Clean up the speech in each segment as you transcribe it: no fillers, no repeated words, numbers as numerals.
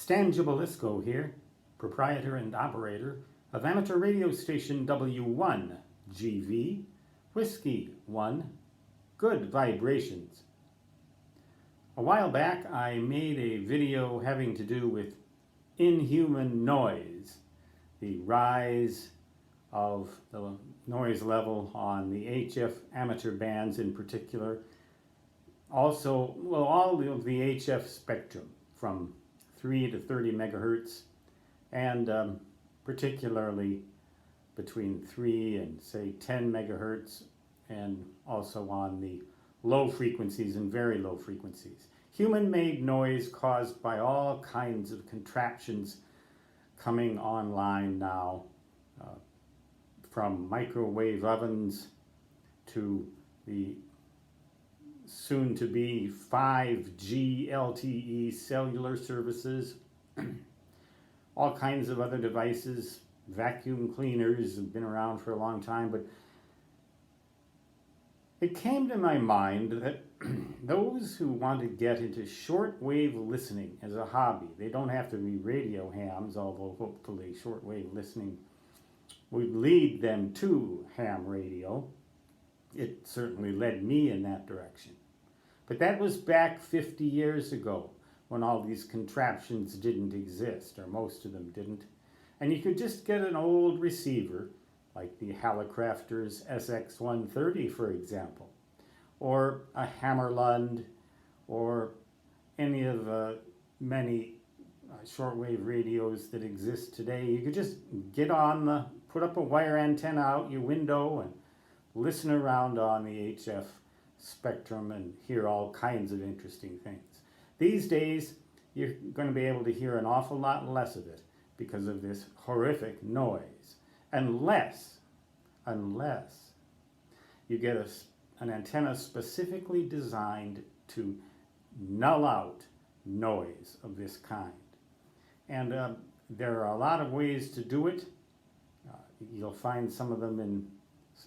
Stan Gibilisco here, proprietor and operator of amateur radio station W1GV, Whiskey 1, Good Vibrations. A while back I made a video having to do with inhuman noise, the rise of the noise level on the HF amateur bands in particular. Also, well, all of the HF spectrum from 3 to 30 megahertz, and particularly between 3 and say 10 megahertz, and also on the low frequencies and very low frequencies. Human-made noise caused by all kinds of contraptions coming online now, from microwave ovens to the soon-to-be 5G LTE cellular services, all kinds of other devices. Vacuum cleaners have been around for a long time, but it came to my mind that those who want to get into shortwave listening as a hobby, they don't have to be radio hams, although hopefully shortwave listening would lead them to ham radio. It certainly led me in that direction. But that was back 50 years ago when all these contraptions didn't exist, or most of them didn't. And you could just get an old receiver, like the Hallicrafter's SX130, for example, or a Hammerlund, or any of the many shortwave radios that exist today. You could just put up a wire antenna out your window and listen around on the HF spectrum and hear all kinds of interesting things. These days, you're going to be able to hear an awful lot less of it because of this horrific noise, unless you get an antenna specifically designed to null out noise of this kind. And there are a lot of ways to do it. You'll find some of them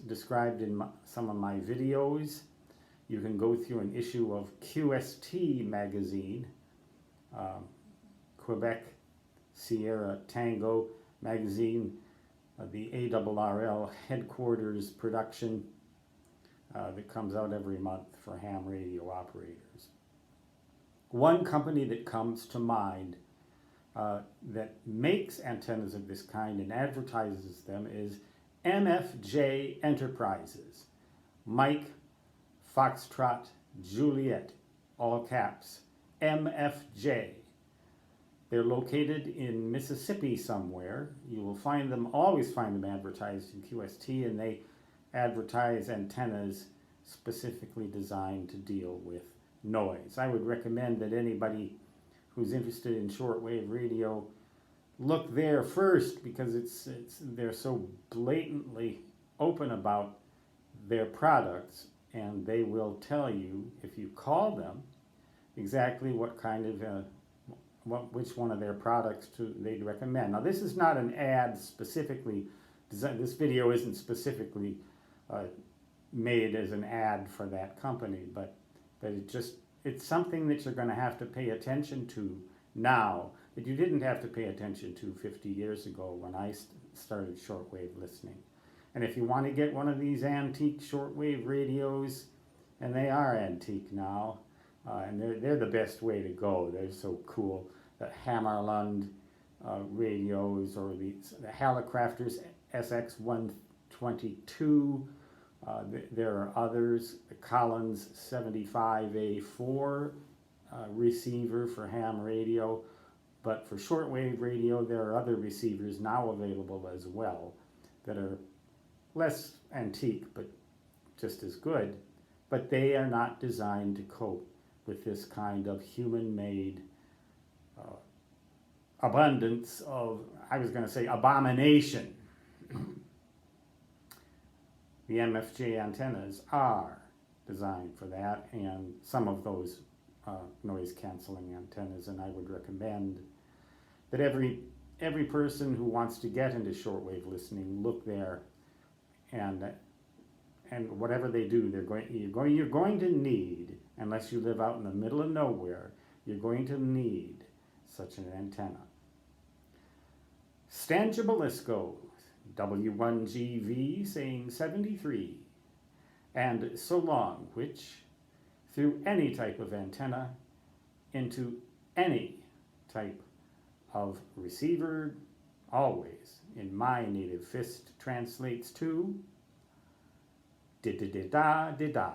described in some of my videos. You can go through an issue of QST magazine, Quebec Sierra Tango magazine, the ARRL headquarters production that comes out every month for ham radio operators. One company that comes to mind that makes antennas of this kind and advertises them is MFJ Enterprises. Mike Foxtrot Juliet, all caps, MFJ. They're located in Mississippi somewhere. You will always find them advertised in QST, and they advertise antennas specifically designed to deal with noise. I would recommend that anybody who's interested in shortwave radio look there first, because they're so blatantly open about their products, and they will tell you, if you call them, exactly what kind of which one of their products they'd recommend. Now, this is not an ad specifically designed. This video isn't specifically made as an ad for that company, but it's something that you're going to have to pay attention to now that you didn't have to pay attention to 50 years ago when I started shortwave listening. And if you want to get one of these antique shortwave radios, and they are antique now, and they're the best way to go. They're so cool. The Hammerlund radios, or the Hallicrafter's SX122. There are others. The Collins 75A4 receiver for ham radio. But for shortwave radio, there are other receivers now available as well that are less antique, but just as good. But they are not designed to cope with this kind of human-made abundance of, I was going to say, abomination. The MFJ antennas are designed for that, and some of those noise-canceling antennas, and I would recommend that every person who wants to get into shortwave listening look there, and whatever they do, you're going to need, unless you live out in the middle of nowhere, you're going to need such an antenna. Stangibelisco, W1GV saying 73, and so long, which through any type of antenna into any type of receiver, always in my native fist translates to di-di-di-da-di-da.